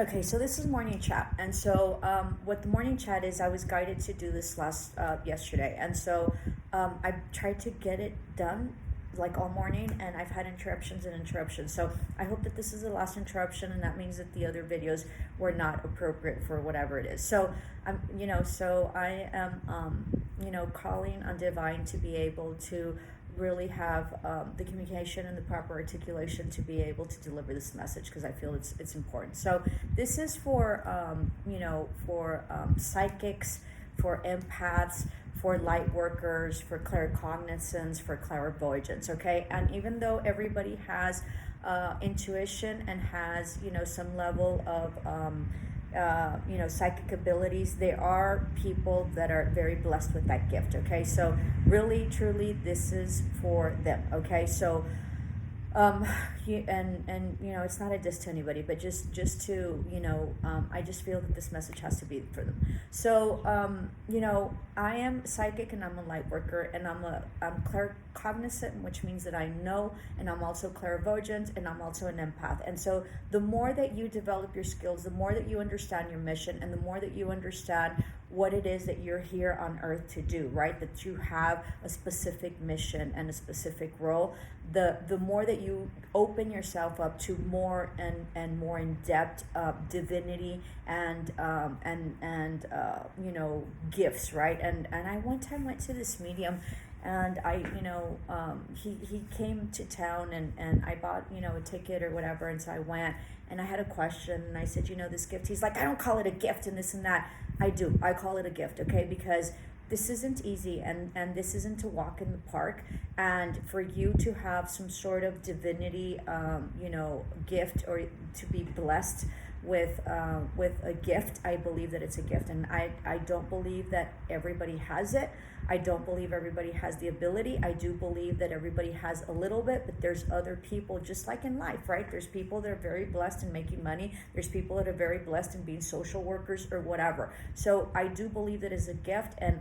Okay, so this is morning chat, and so what the morning chat is, I was guided to do this yesterday, and so I tried to get it done like all morning, and I've had interruptions and interruptions. So I hope that this is the last interruption, and that means that the other videos were not appropriate for whatever it is. So so I am calling on divine to be able to really have the communication and the proper articulation to be able to deliver this message, because I feel it's important. So this is for psychics, for empaths, for light workers, for claircognizance, for clairvoyance. Okay, and even though everybody has intuition and has some level of psychic abilities, there are people that are very blessed with that gift. Okay, so really truly this is for them. Okay, so it's not a diss to anybody, but just to I just feel that this message has to be for them. So I am psychic and I'm a light worker, and I'm claircognizant, which means that I know, and I'm also clairvoyant, and I'm also an empath. And so the more that you develop your skills, the more that you understand your mission, and the more that you understand what it is that you're here on earth to do, right? That you have a specific mission and a specific role. The more that you open yourself up to more and more in-depth divinity and gifts, right? And I one time went to this medium, and he came to town, and I bought a ticket or whatever, and so I went, and I had a question, and I said, this gift. He's like, I don't call it a gift and this and that. I do. I call it a gift, okay? Because this isn't easy, and this isn't a walk in the park. And for you to have some sort of divinity, gift, or to be blessed with a gift, I believe that it's a gift. And I don't believe that everybody has it. I don't believe everybody has the ability. I do believe that everybody has a little bit, but there's other people, just like in life, right? There's people that are very blessed in making money. There's people that are very blessed in being social workers or whatever. So I do believe that it's a gift, and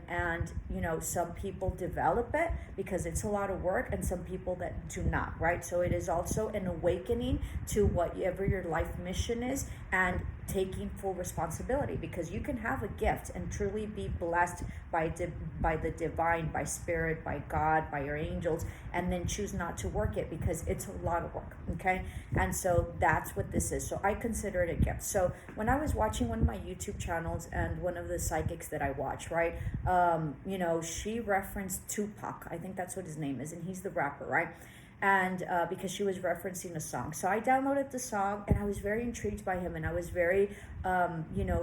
some people develop it because it's a lot of work, and some people that do not, right? So it is also an awakening to whatever your life mission is, and taking full responsibility, because you can have a gift and truly be blessed by the divine, by spirit, by God, by your angels, and then choose not to work it because it's a lot of work. Okay, and so that's what this is. So I consider it a gift. So when I was watching one of my YouTube channels, and one of the psychics that I watch, right, she referenced Tupac. I think that's what his name is, and he's the rapper, right? And because she was referencing a song, so I downloaded the song, and I was very intrigued by him, and I was very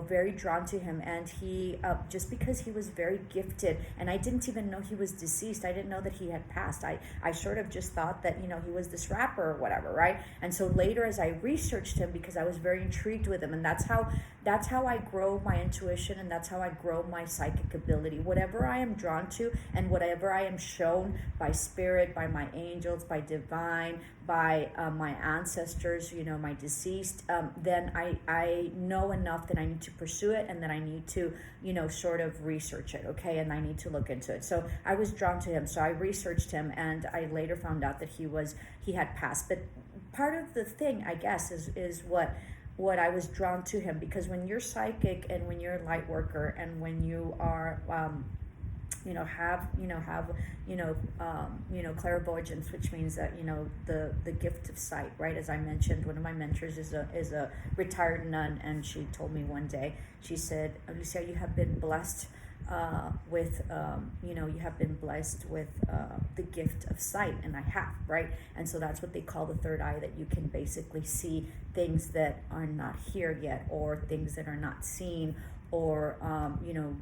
very drawn to him. And he just because he was very gifted, and I didn't even know he was deceased. I didn't know that he had passed. I sort of just thought that he was this rapper or whatever, right? And so later, as I researched him, because I was very intrigued with him, and that's how I grow my intuition, and that's how I grow my psychic ability. Whatever I am drawn to, and whatever I am shown by spirit, by my angels, by divine, by my ancestors, my deceased, then I know enough that I need to pursue it, and that I need to sort of research it, okay? And I need to look into it. So I was drawn to him, so I researched him, and I later found out that he had passed. But part of the thing, I guess, is what I was drawn to him, because when you're psychic, and when you're a light worker, and when you are have clairvoyance, which means that the gift of sight, right? As I mentioned, one of my mentors is a retired nun, and she told me one day, she said, Alicia, you have been blessed with the gift of sight. And I have, right? And so that's what they call the third eye, that you can basically see things that are not here yet, or things that are not seen, or you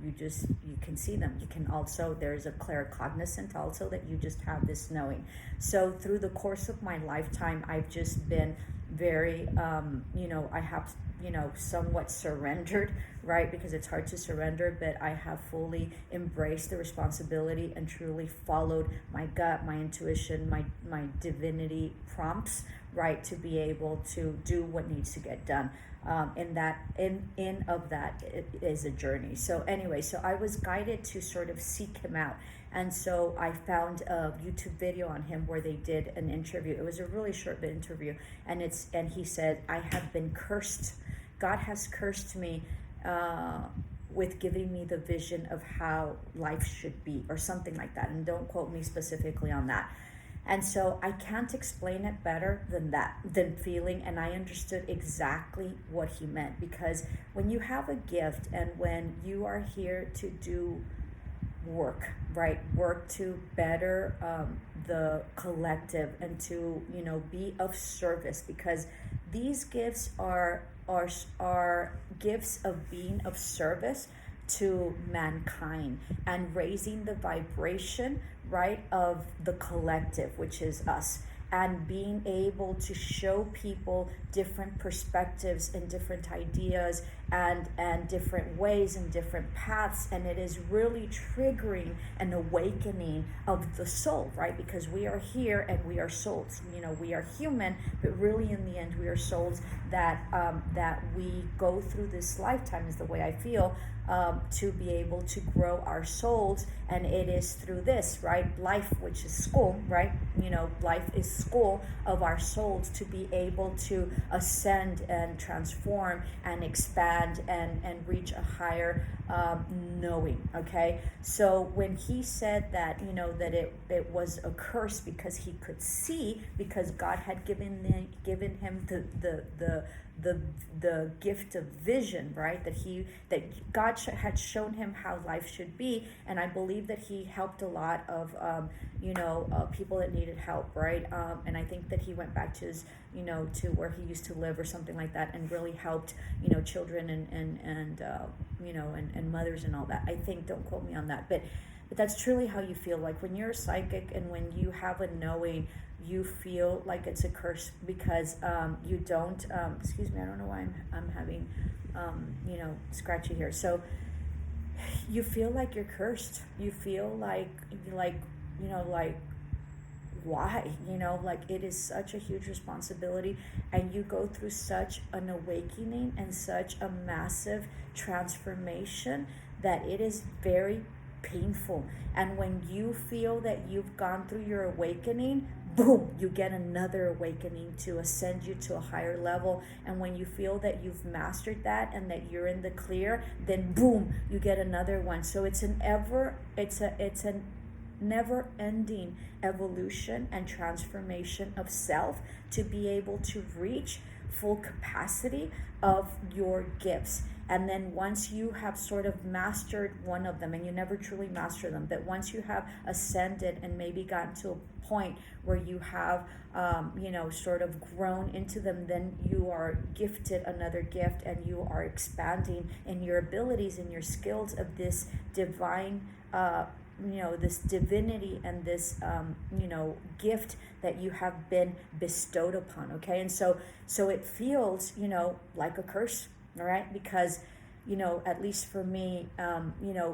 can see them. You can also, there's a claircognizant also, that you just have this knowing. So through the course of my lifetime, I've just been very I have somewhat surrendered, right? Because it's hard to surrender, but I have fully embraced the responsibility and truly followed my gut, my intuition, my divinity prompts, right? To be able to do what needs to get done. That it is a journey. So anyway, so I was guided to sort of seek him out. And so I found a YouTube video on him where they did an interview. It was a really short interview. And he said, I have been cursed. God has cursed me with giving me the vision of how life should be, or something like that. And don't quote me specifically on that. And so I can't explain it better than that, than feeling. And I understood exactly what he meant, because when you have a gift and when you are here to do work, right? Work to better the collective, and to, be of service, because these gifts are gifts of being of service to mankind and raising the vibration, right, of the collective, which is us, and being able to show people different perspectives and different ideas and different ways and different paths. And it is really triggering an awakening of the soul, right? Because we are here and we are souls. We are human, but really in the end we are souls that we go through this lifetime, is the way I feel, to be able to grow our souls. And it is through this, right? Life, which is school, right? Life is school of our souls, to be able to ascend and transform and expand and reach a higher knowing. Okay, so when he said that, that it was a curse because he could see, because God had given him the gift of vision, right? That God had shown him how life should be. And I believe that he helped a lot of people that needed help, right? And I think that he went back to his, to where he used to live or something like that, and really helped, children and mothers and all that. I think, don't quote me on that, but that's truly how you feel. Like when you're a psychic and when you have a knowing, you feel like it's a curse, because you don't, excuse me, I don't know why I'm having, scratchy here. So you feel like you're cursed. You feel like why, like it is such a huge responsibility, and you go through such an awakening and such a massive transformation that it is very painful. And when you feel that you've gone through your awakening, boom, you get another awakening to ascend you to a higher level. And when you feel that you've mastered that and that you're in the clear, then boom, you get another one. So it's a never-ending evolution and transformation of self, to be able to reach full capacity of your gifts. And then once you have sort of mastered one of them, and you never truly master them, but once you have ascended and maybe gotten to a point where you have sort of grown into them, then you are gifted another gift, and you are expanding in your abilities and your skills of this divine this divinity and this gift that you have been bestowed upon. Okay, and so it feels like a curse, all right, because at least for me,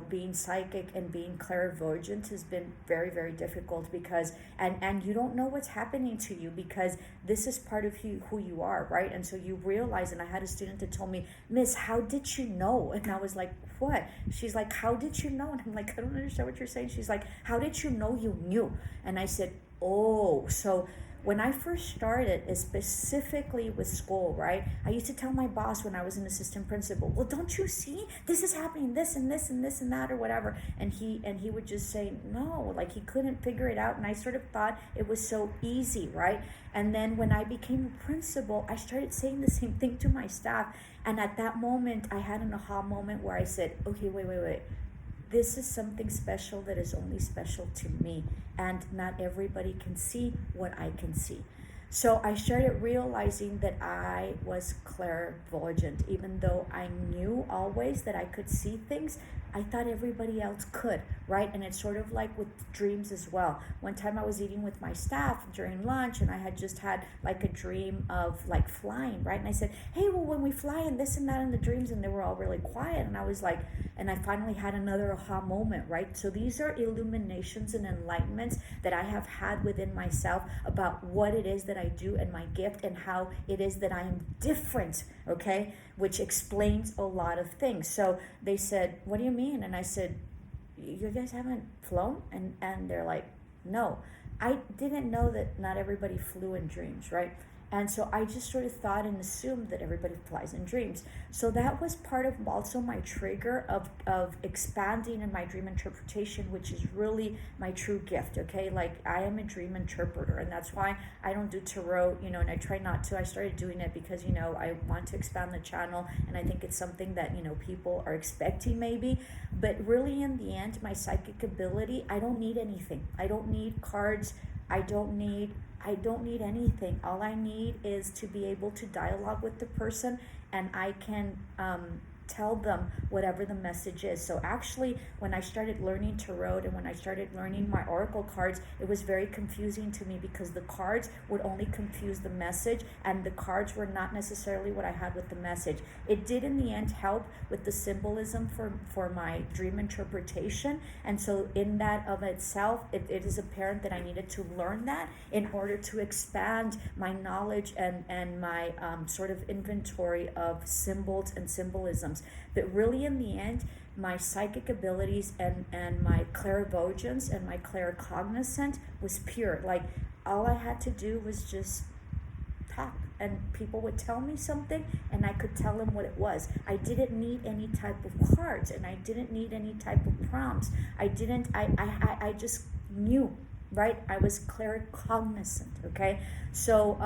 being psychic and being clairvoyant has been very, very difficult, because and you don't know what's happening to you, because this is part of who you are, right? And so you realize, and I had a student that told me, Miss, how did you know? And I was like, what? She's like, how did you know? And I'm like, I don't understand what you're saying. She's like, how did you know you knew? And I said, oh, so when I first started, specifically with school, right, I used to tell my boss when I was an assistant principal, well, don't you see, this is happening, this and this and this and that, or whatever. And he would just say no, like he couldn't figure it out. And I sort of thought it was so easy, right? And then when I became a principal, I started saying the same thing to my staff. And at that moment, I had an aha moment where I said, okay, wait. This is something special that is only special to me, and not everybody can see what I can see. So I started realizing that I was clairvoyant. Even though I knew always that I could see things, I thought everybody else could, right? And it's sort of like with dreams as well. One time I was eating with my staff during lunch, and I had just had like a dream of like flying, right? And I said, hey, well, when we fly and this and that in the dreams, and they were all really quiet. And I was like, and I finally had another aha moment, right? So these are illuminations and enlightenments that I have had within myself about what it is that I do and my gift, and how it is that I am different, okay? Which explains a lot of things. So they said, what do you mean? And I said, you guys haven't flown? And they're like, no. I didn't know that not everybody flew in dreams, right? And so I just sort of thought and assumed that everybody flies in dreams. So that was part of also my trigger of expanding in my dream interpretation, which is really my true gift, okay? Like, I am a dream interpreter, and that's why I don't do tarot, you know, and I try not to. I started doing it because, you know, I want to expand the channel, and I think it's something that, you know, people are expecting maybe. But really, in the end, my psychic ability, I don't need anything. I don't need cards. I don't need anything. All I need is to be able to dialogue with the person, and I can tell them whatever the message is. So actually, when I started learning tarot and when I started learning my oracle cards, it was very confusing to me because the cards would only confuse the message, and the cards were not necessarily what I had with the message. It did in the end help with the symbolism for my dream interpretation, and so in that of itself, it is apparent that I needed to learn that in order to expand my knowledge and my sort of inventory of symbols and symbolisms. But really, in the end, my psychic abilities and my clairvoyance and my claircognizant was pure. Like, all I had to do was just talk, and people would tell me something, and I could tell them what it was. I didn't need any type of cards, and I didn't need any type of prompts. I just knew, right? I was claircognizant, okay? So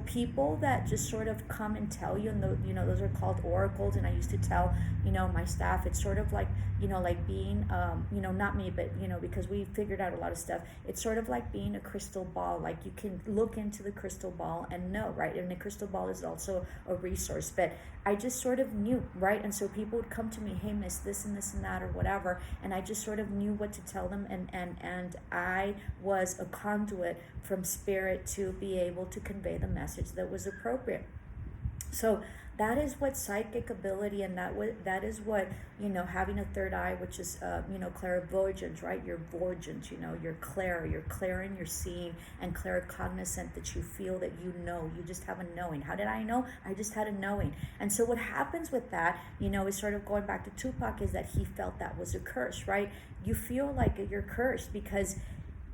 people that just sort of come and tell you, and those are called oracles, and I used to tell, my staff, it's sort of like, like being, not me, but, because we figured out a lot of stuff, it's sort of like being a crystal ball. Like, you can look into the crystal ball and know, right? And the crystal ball is also a resource, but I just sort of knew, right? And so people would come to me, hey, miss, this and this and that or whatever, and I just sort of knew what to tell them, and I was a conduit from spirit to be able to convey the message that was appropriate. So that is what psychic ability, and that is what, having a third eye, which is, clairvoyance, right? You're voyant, you're clairing, you're seeing, and claircognizant, that you feel that you just have a knowing. How did I know? I just had a knowing. And so what happens with that, is sort of going back to Tupac, is that he felt that was a curse, right? You feel like you're cursed because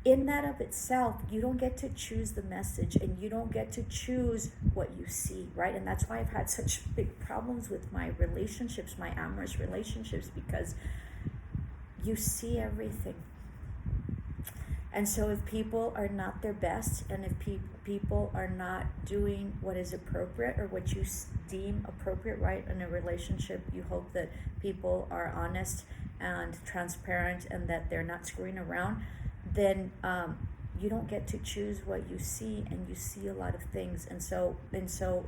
in that of itself, you don't get to choose the message, and you don't get to choose what you see, right? And that's why I've had such big problems with my relationships, my amorous relationships, because you see everything. And so if people are not their best, and if people are not doing what is appropriate or what you deem appropriate, right, in a relationship, you hope that people are honest and transparent and that they're not screwing around, then you don't get to choose what you see, and you see a lot of things. And so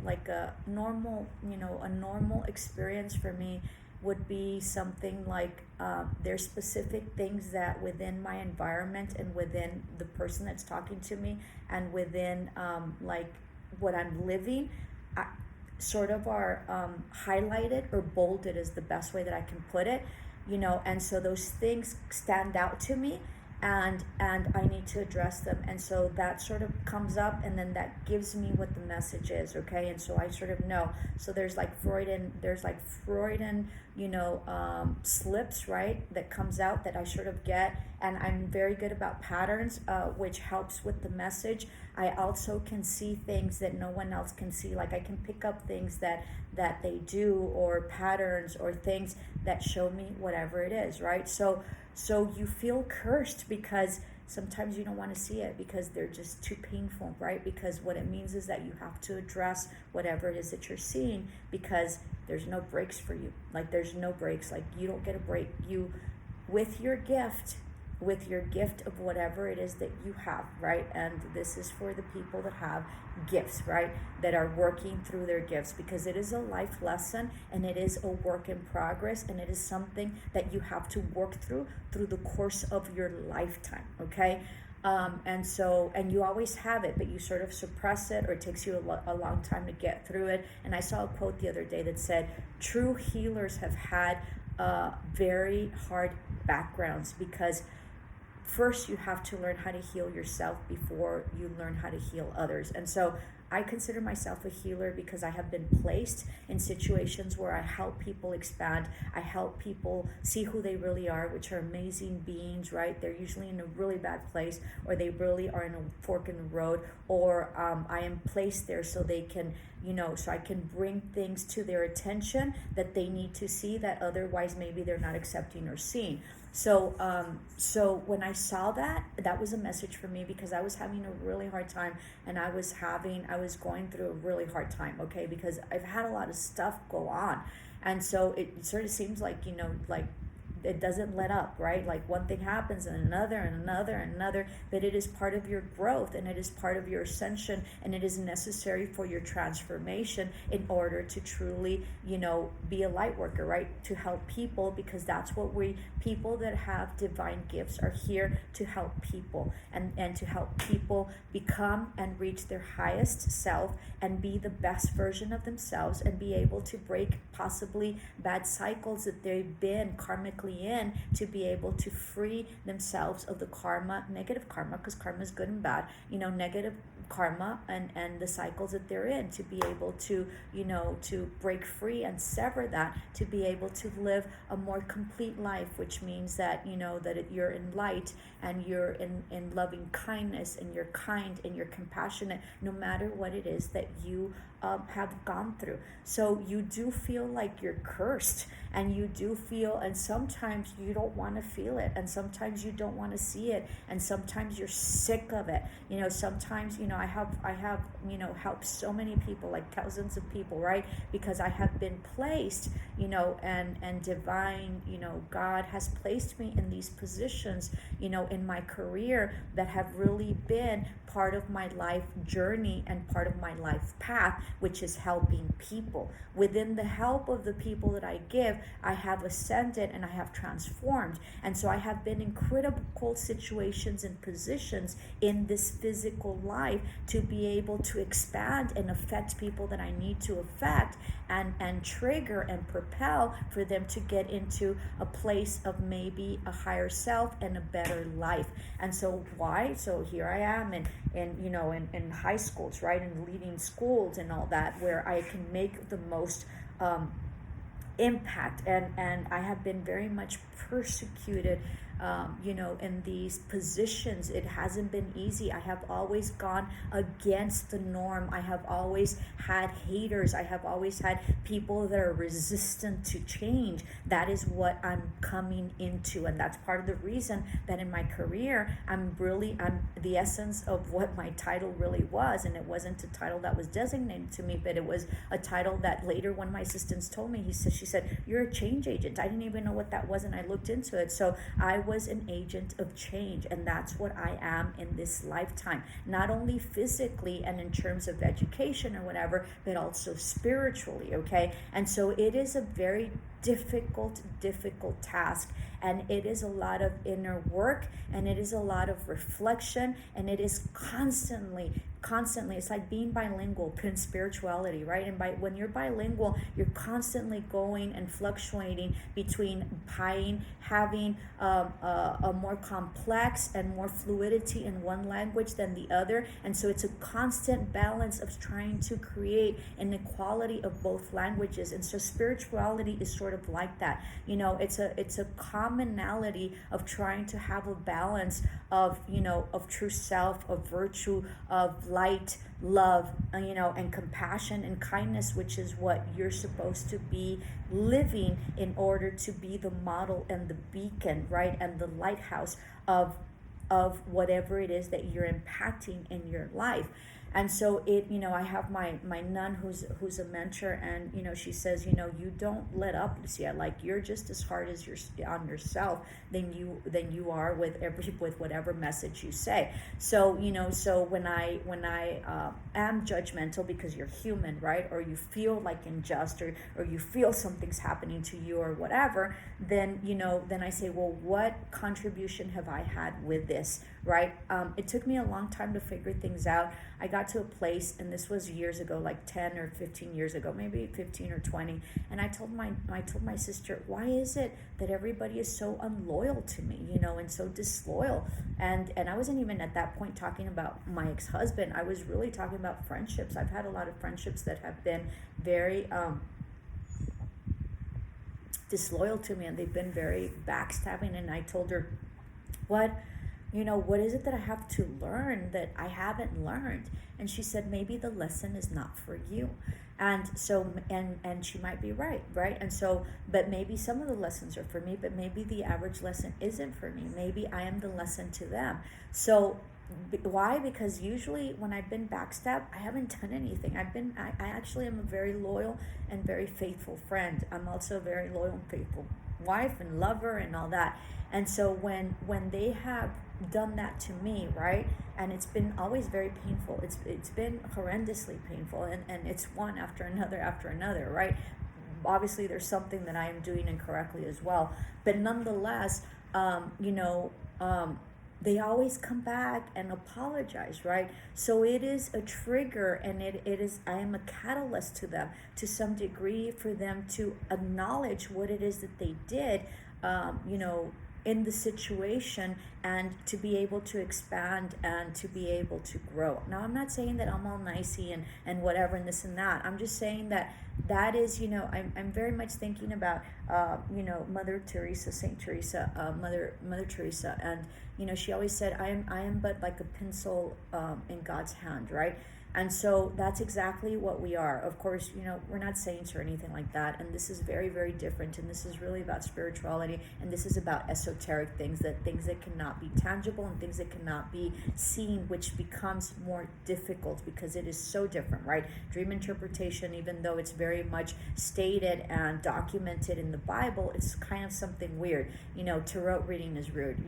like a normal experience for me would be something like there's specific things that within my environment and within the person that's talking to me and within like what I'm living, sort of are highlighted or bolded is the best way that I can put it, and so those things stand out to me, and I need to address them. And so that sort of comes up, and then that gives me what the message is, okay? And so I sort of know. So there's like Freudian slips, right, that comes out that I sort of get, and I'm very good about patterns, which helps with the message. I also can see things that no one else can see. Like, I can pick up things that they do, or patterns, or things that show me whatever it is, right? So you feel cursed because sometimes you don't want to see it because they're just too painful, right? Because what it means is that you have to address whatever it is that you're seeing, because there's no breaks for you. Like, there's no breaks. Like, you don't get a break. You, with your gift of whatever it is that you have, right? And this is for the people that have gifts, right? That are working through their gifts, because it is a life lesson, and it is a work in progress, and it is something that you have to work through the course of your lifetime, okay? And you always have it, but you sort of suppress it, or it takes you a long time to get through it. And I saw a quote the other day that said, true healers have had very hard backgrounds, because first you have to learn how to heal yourself before you learn how to heal others. And so I consider myself a healer because I have been placed in situations where I help people expand. I help people see who they really are, which are amazing beings, right? They're usually in a really bad place, or they really are in a fork in the road, or I am placed there so they can, so I can bring things to their attention that they need to see that otherwise maybe they're not accepting or seeing. So when I saw that, that was a message for me, because I was having a really hard time, and I was going through a really hard time, okay, because I've had a lot of stuff go on. And so it sort of seems like, like it doesn't let up, right? Like one thing happens and another and another and another, but it is part of your growth, and it is part of your ascension, and it is necessary for your transformation in order to truly, be a light worker, right? To help people, because that's what people that have divine gifts are here to help people, and to help people become and reach their highest self and be the best version of themselves, and be able to break possibly bad cycles that they've been karmically in, to be able to free themselves of the negative karma, because karma is good and bad, negative karma and the cycles that they're in, to be able to to break free and sever that, to be able to live a more complete life, which means that you're in light, and you're in loving kindness, and you're kind, and you're compassionate, no matter what it is that you have gone through. So you do feel like you're cursed, and you do feel, and sometimes you don't want to feel it, and sometimes you don't want to see it, and sometimes you're sick of it. Sometimes I have helped so many people, like thousands of people, right? Because I have been placed, and divine, God has placed me in these positions, in my career, that have really been part of my life journey and part of my life path, which is helping people. Within the help of the people that I give, I have ascended and I have transformed. And so I have been in critical situations and positions in this physical life to be able to expand and affect people that I need to affect, and trigger and propel for them to get into a place of maybe a higher self and a better life. And so why? So here I am in high schools, right, and leading schools and all that, where I can make the most impact, and I have been very much persecuted in these positions. It hasn't been easy. I have always gone against the norm. I have always had haters. I have always had people that are resistant to change. That is what I'm coming into, and that's part of the reason that in my career I'm the essence of what my title really was. And it wasn't a title that was designated to me, but it was a title that later one of my assistants told me. She said, "You're a change agent." I didn't even know what that was, and I looked into it. So I was an agent of change, and that's what I am in this lifetime, not only physically and in terms of education or whatever, but also spiritually, okay? And so it is a very difficult task, and it is a lot of inner work, and it is a lot of reflection, and it is constantly, it's like being bilingual in spirituality, right? And when you're bilingual, you're constantly going and fluctuating between having a more complex and more fluidity in one language than the other. And so it's a constant balance of trying to create an equality of both languages. And so spirituality is sort of like that. It's a commonality of trying to have a balance of of true self, of virtue, of light, love, and compassion and kindness, which is what you're supposed to be living in order to be the model and the beacon, right, and the lighthouse of whatever it is that you're impacting in your life. And so I have my nun who's a mentor, and she says, you don't let up, Lucia. Like, you're just as hard as you're on yourself than you are with whatever message you say. So so when I am judgmental because you're human, right, or you feel like unjust, or you feel something's happening to you or whatever, then then I say, well, what contribution have I had with this, right? It took me a long time to figure things out. I got to a place, and this was years ago, like 10 or 15 years ago, maybe 15 or 20. And I told my sister, why is it that everybody is so unloyal to me, and so disloyal? And I wasn't even at that point talking about my ex-husband. I was really talking about friendships. I've had a lot of friendships that have been very disloyal to me, and they've been very backstabbing. And I told her, what is it that I have to learn that I haven't learned? And she said, maybe the lesson is not for you. And so, and she might be right? And so, but maybe some of the lessons are for me, but maybe the average lesson isn't for me. Maybe I am the lesson to them. So why? Because usually when I've been backstabbed, I haven't done anything. I actually am a very loyal and very faithful friend. I'm also a very loyal and faithful wife and lover and all that. And so when they have done that to me, right, and it's been always very painful, it's been horrendously painful, and it's one after another, right? Obviously there's something that I am doing incorrectly as well, but nonetheless, they always come back and apologize, right? So it is a trigger, and it is, I am a catalyst to them to some degree, for them to acknowledge what it is that they did, in the situation, and to be able to expand and to be able to grow. Now, I'm not saying that I'm all nicey and whatever and this and that. I'm just saying that is, I'm very much thinking about, Mother Teresa, Saint Teresa, Mother Teresa. And, she always said, I am but like a pencil in God's hand, right? And so that's exactly what we are. Of course, we're not saints or anything like that. And this is very, very different. And this is really about spirituality. And this is about esoteric things that cannot be tangible and things that cannot be seen, which becomes more difficult because it is so different, right? Dream interpretation, even though it's very much stated and documented in the Bible, it's kind of something weird. Tarot reading is weird.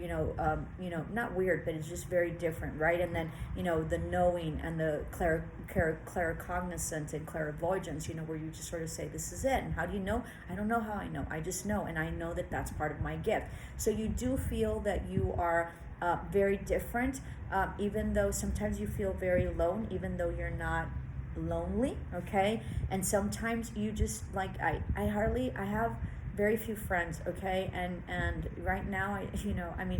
Not weird, but it's just very different, right? And then, the knowing and the claircognizance and clairvoyance, where you just sort of say, this is it. And how do you know? I don't know how I know. I just know, and I know that that's part of my gift. So you do feel that you are very different, even though sometimes you feel very alone, even though you're not lonely, okay? And sometimes you just, like, I have very few friends, okay? And right now,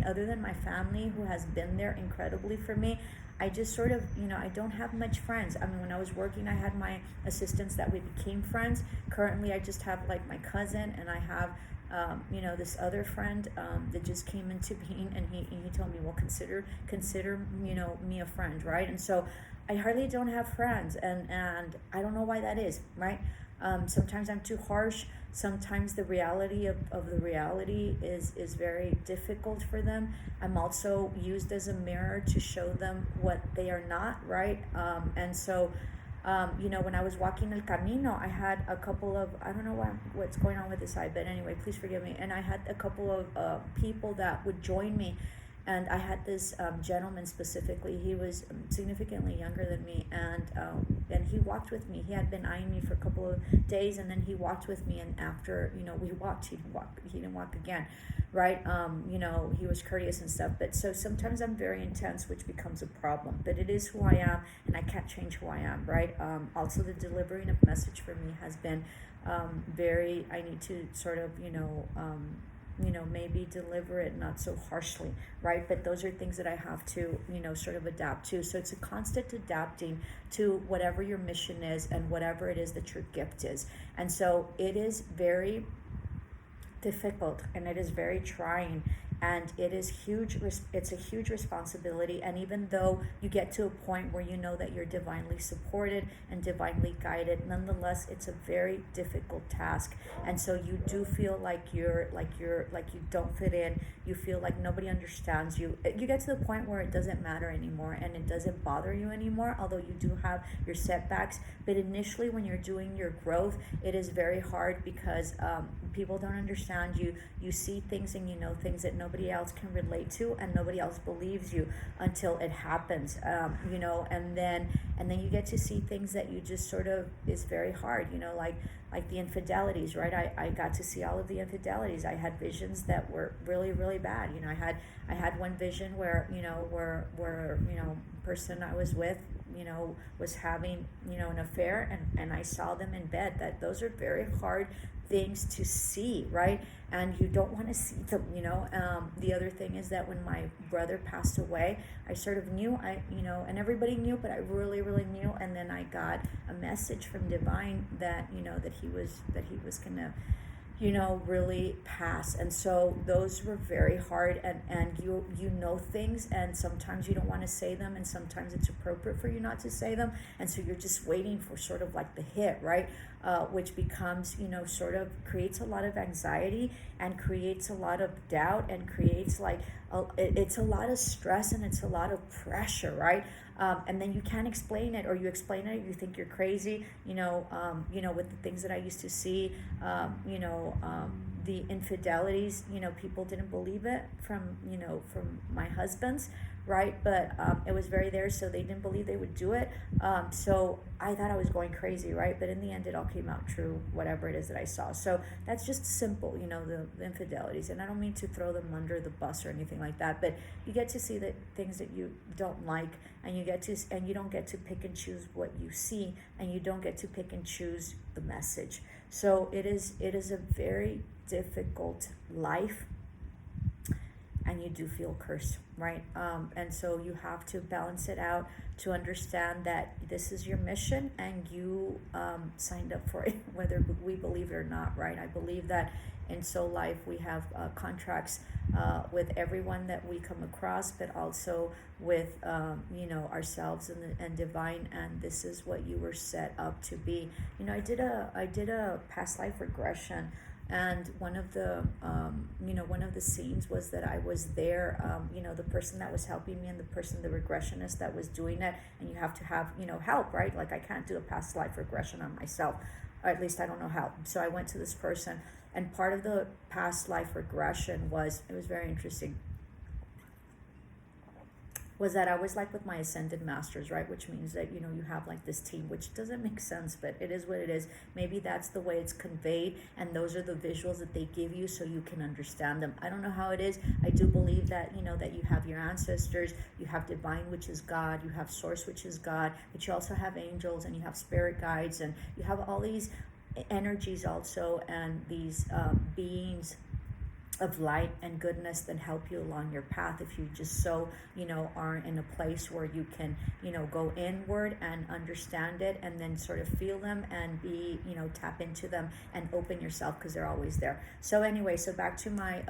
other than my family, who has been there incredibly for me, I just sort of, I don't have much friends. When I was working, I had my assistants that we became friends. Currently, I just have like my cousin, and I have, this other friend that just came into being, and he told me, well, consider, me a friend, right? And so I hardly don't have friends, and I don't know why that is, right? Sometimes I'm too harsh. Sometimes the reality of the reality is very difficult for them. I'm also used as a mirror to show them what they are not, right? And so, when I was walking El Camino, I had a couple of, I don't know what's going on with this eye, but anyway, please forgive me. And I had a couple of people that would join me. And I had this gentleman specifically. He was significantly younger than me, and he walked with me. He had been eyeing me for a couple of days, and then he walked with me. And after we walked, he didn't walk again, right? He was courteous and stuff. But so sometimes I'm very intense, which becomes a problem. But it is who I am, and I can't change who I am, right? Also, the delivering of message for me has been very. I need to sort of maybe deliver it not so harshly, right? But those are things that I have to, sort of adapt to. So it's a constant adapting to whatever your mission is and whatever it is that your gift is. And so it is very difficult, and it is very trying, and it is huge. It's a huge responsibility. And even though you get to a point where you know that you're divinely supported and divinely guided, nonetheless, it's a very difficult task. And so you do feel like you don't fit in. You feel like nobody understands you. You get to the point where it doesn't matter anymore, and it doesn't bother you anymore, although you do have your setbacks. But initially, when you're doing your growth, it is very hard because people don't understand you. You see things, and you know things that nobody else can relate to, and nobody else believes you until it happens. You know, and then you get to see things that you just sort of, is very hard, you know, like the infidelities, right? I got to see all of the infidelities. I had visions that were really, really bad. You know, I had one vision where, you know, where you know, person I was with, you know, was having, you know, an affair, and I saw them in bed. That those are very hard things to see, right? And you don't want to see them, you know. The other thing is that when my brother passed away, I sort of knew, you know, and everybody knew, but I really, really knew. And then I got a message from Divine that, you know, that he was gonna, you know, really pass. And so those were very hard, and you know things, and sometimes you don't want to say them, and sometimes it's appropriate for you not to say them, and so you're just waiting for sort of like the hit, right? Which becomes, you know, sort of creates a lot of anxiety, and creates a lot of doubt, and creates like it's a lot of stress, and it's a lot of pressure, right? And then you can't explain it, or you explain it, you think you're crazy, you know, with the things that I used to see, the infidelities, you know, people didn't believe it from my husband's, right? But it was very there, so they didn't believe they would do it. So I thought I was going crazy, right? But in the end, it all came out true, whatever it is that I saw. So that's just simple, you know, the infidelities. And I don't mean to throw them under the bus or anything like that, but you get to see the things that you don't like, and you don't get to pick and choose what you see, and you don't get to pick and choose the message. So it is a very difficult life, and you do feel cursed, right? And so you have to balance it out to understand that this is your mission, and you signed up for it, whether we believe it or not, right? I believe that in Soul Life we have contracts with everyone that we come across, but also with ourselves and Divine, and this is what you were set up to be. You know, I did a past life regression. And one of the scenes was that I was there, the person that was helping me, and the regressionist that was doing it. And you have to have, help, right? Like, I can't do a past life regression on myself, or at least I don't know how. So I went to this person, and part of the past life regression was very interesting, was that I was like with my ascended masters, right? Which means that, you have like this team, which doesn't make sense, but it is what it is. Maybe that's the way it's conveyed, and those are the visuals that they give you so you can understand them. I don't know how it is. I do believe that, that you have your ancestors, you have Divine, which is God, you have Source, which is God, but you also have angels, and you have spirit guides, and you have all these energies also, and these beings of light and goodness that help you along your path, if you just are in a place where you can go inward and understand it, and then sort of feel them and be tap into them and open yourself, because they're always there. So anyway, so back to my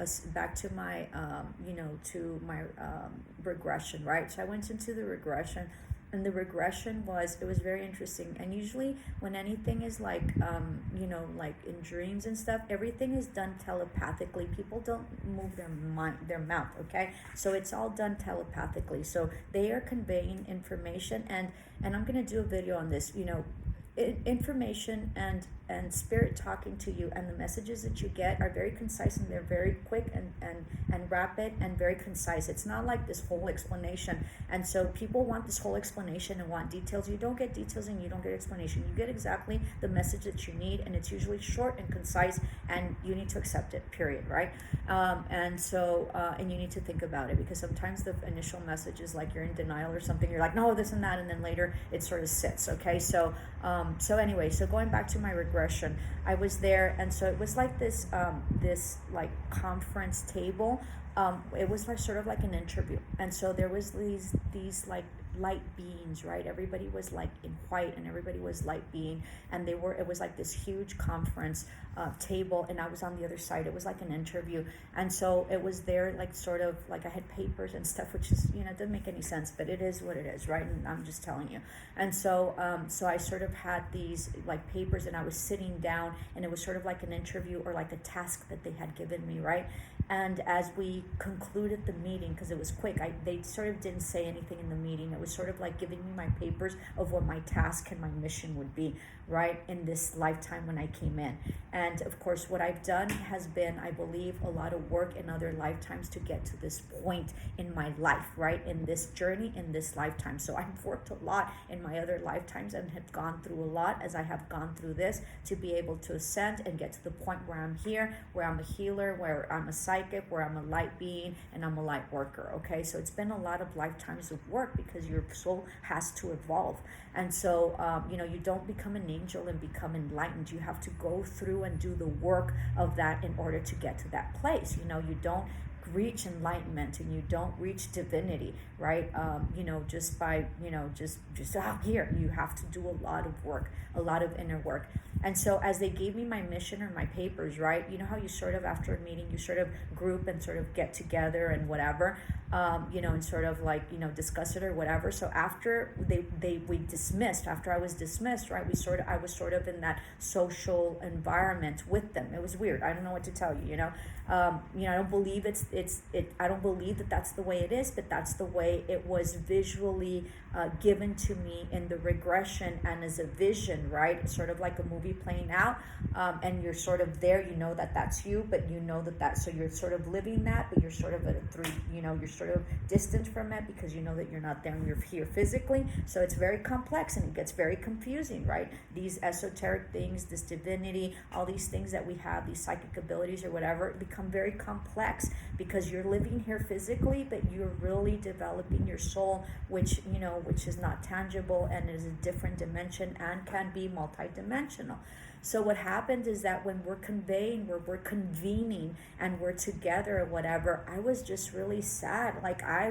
regression, right? So I went into the regression, and the regression was very interesting. And usually when anything is like like in dreams and stuff, everything is done telepathically. People don't move their mouth, okay? So it's all done telepathically. So they are conveying information, and I'm going to do a video on this, information and spirit talking to you, and the messages that you get are very concise, and they're very quick and rapid and very concise. It's not like this whole explanation. And so people want this whole explanation and want details. You don't get details, and you don't get explanation. You get exactly the message that you need, and it's usually short and concise, and you need to accept it, period, right? And you need to think about it, because sometimes the initial message is like you're in denial or something. You're like, no, this and that, and then later it sort of sits, okay? So anyway, so going back to my regression, I was there, and so it was like this like conference table. It was like sort of like an interview, and so there was these like light beings, right? Everybody was like in white, and everybody was light being, and it was like this huge conference table, and I was on the other side. It was like an interview, and so it was there, like sort of like I had papers and stuff, which is it doesn't make any sense, but it is what it is, right? And I'm just telling you. And so I sort of had these like papers, and I was sitting down, and it was sort of like an interview or like a task that they had given me, right? And as we concluded the meeting, because it was quick, they sort of didn't say anything in the meeting. It was sort of like giving me my papers of what my task and my mission would be, right, in this lifetime when I came in. And of course, what I've done has been, I believe, a lot of work in other lifetimes to get to this point in my life, right, in this journey, in this lifetime. So I've worked a lot in my other lifetimes and have gone through a lot as I have gone through this to be able to ascend and get to the point where I'm here, where I'm a healer, where I'm a psychic, where I'm a light being, and I'm a light worker. Okay, so it's been a lot of lifetimes of work because your soul has to evolve. And so you don't become an angel and become enlightened. You have to go through and do the work of that in order to get to that place. You don't reach enlightenment and you don't reach divinity, right? Just by just out here. You have to do a lot of work, a lot of inner work. And so as they gave me my mission or my papers, right, you know how you sort of, after a meeting, you sort of group and sort of get together and whatever, and sort of like, discuss it or whatever. So after we dismissed, after I was dismissed, right, I was sort of in that social environment with them. It was weird. I don't know what to tell you, I don't believe I don't believe that that's the way it is, but that's the way it was visually given to me in the regression and as a vision, right? Sort of like a movie playing out, and you're sort of there, that that's you, but so you're sort of living that, but you're sort of at you're sort of distant from it because you know that you're not there and you're here physically. So it's very complex and it gets very confusing, right? These esoteric things, this divinity, all these things that we have, these psychic abilities or whatever, become very complex because you're living here physically, but you're really developing your soul, which is not tangible and is a different dimension and can be multidimensional. So what happens is that when we're conveying, we're convening and we're together or whatever, I was just really sad. I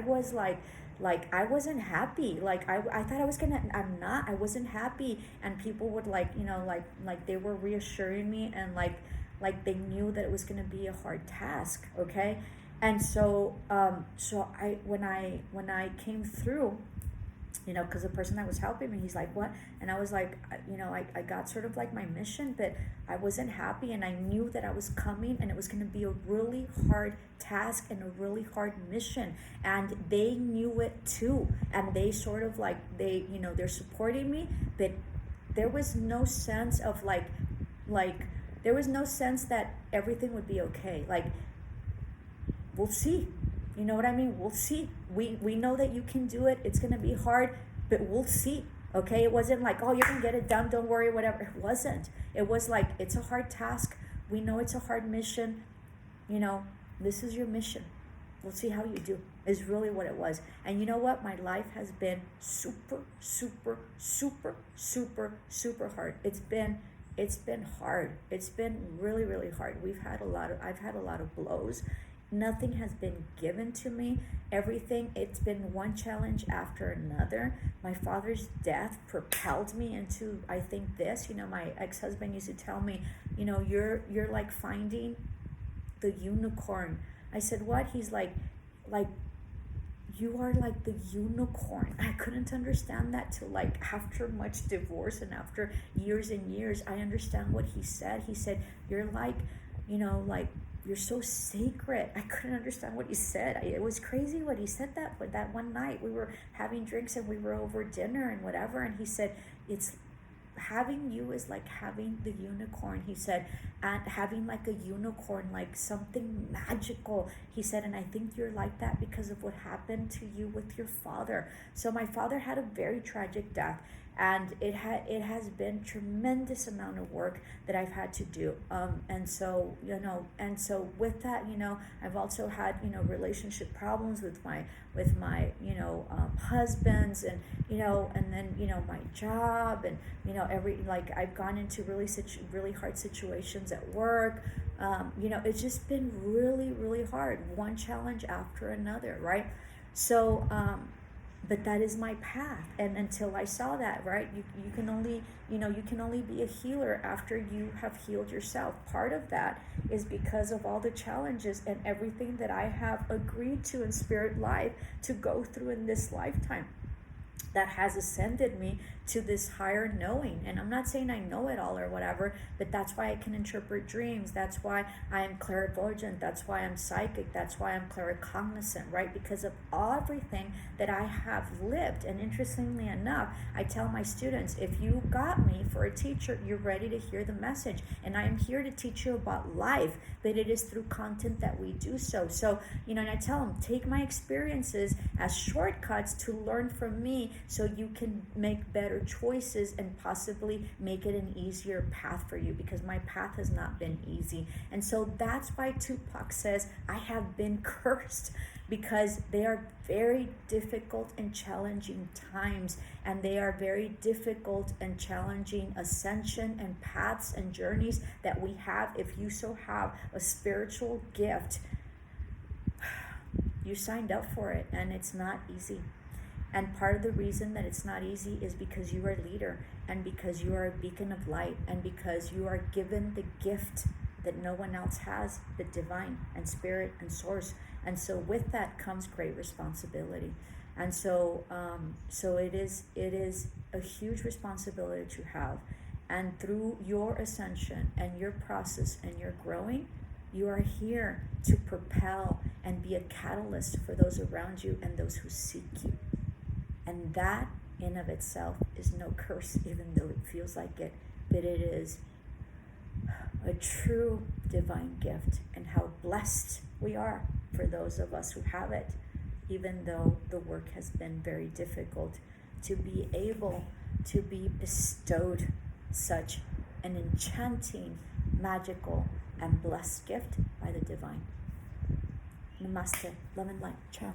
wasn't happy. I thought I wasn't happy. And people would they were reassuring me and like they knew that it was going to be a hard task. Okay. And so, when I came through, because the person that was helping me, he's like, what? And I was like, I got sort of like my mission, but I wasn't happy. And I knew that I was coming and it was going to be a really hard task and a really hard mission. And they knew it too. And they sort of they're supporting me, but there was no sense of there was no sense that everything would be okay. We'll see. You know what I mean? We'll see. We know that you can do it. It's going to be hard, but we'll see. Okay? It wasn't like, oh, you're going to get it done. Don't worry, whatever. It wasn't. It was like, it's a hard task. We know it's a hard mission. This is your mission. We'll see how you do, is really what it was. And you know what? My life has been super, super, super, super, super hard. It's been hard. It's been really, really hard. I've had a lot of blows. Nothing has been given to me. Everything, it's been one challenge after another. My father's death propelled me into, I think, this. My ex-husband used to tell me, you're like finding the unicorn. I said, what? He's like, you are like the unicorn. I couldn't understand that till after much divorce and after years and years, I understand what he said. He said, you're like, you're so sacred. I couldn't understand what he said. It was crazy what he said that one night. We were having drinks and we were over dinner and whatever. And he said, it's having you is like having the unicorn. He said, and having like a unicorn, like something magical. He said, and I think you're like that because of what happened to you with your father. So my father had a very tragic death. And it has been tremendous amount of work that I've had to do. And so with that, I've also had, relationship problems with my husbands and, and then, my job and, I've gone into really hard situations at work. It's just been really, really hard. One challenge after another, right? So, but that is my path. And until I saw that, right, you can only be a healer after you have healed yourself. Part of that is because of all the challenges and everything that I have agreed to in spirit life to go through in this lifetime. that has ascended me to this higher knowing. And I'm not saying I know it all or whatever, but that's why I can interpret dreams. That's why I am clairvoyant. That's why I'm psychic. That's why I'm claircognizant, right? Because of everything that I have lived. And interestingly enough, I tell my students, if you got me for a teacher, you're ready to hear the message. And I am here to teach you about life, but it is through content that we do so. So, and I tell them, take my experiences as shortcuts to learn from me so you can make better choices and possibly make it an easier path for you, because my path has not been easy. And so that's why Tupac says, I have been cursed, because they are very difficult and challenging times, and they are very difficult and challenging ascension and paths and journeys that we have. If you so have a spiritual gift, you signed up for it, and it's not easy. And part of the reason that it's not easy is because you are a leader, and because you are a beacon of light, and because you are given the gift that no one else has, the divine and spirit and source. And so with that comes great responsibility. And so it is a huge responsibility that you have. And through your ascension and your process and your growing, you are here to propel and be a catalyst for those around you and those who seek you. And that in of itself is no curse, even though it feels like it, but it is a true divine gift. And how blessed we are for those of us who have it, even though the work has been very difficult, to be able to be bestowed such an enchanting, magical, and blessed gift by the divine. Namaste. Love and light. Ciao.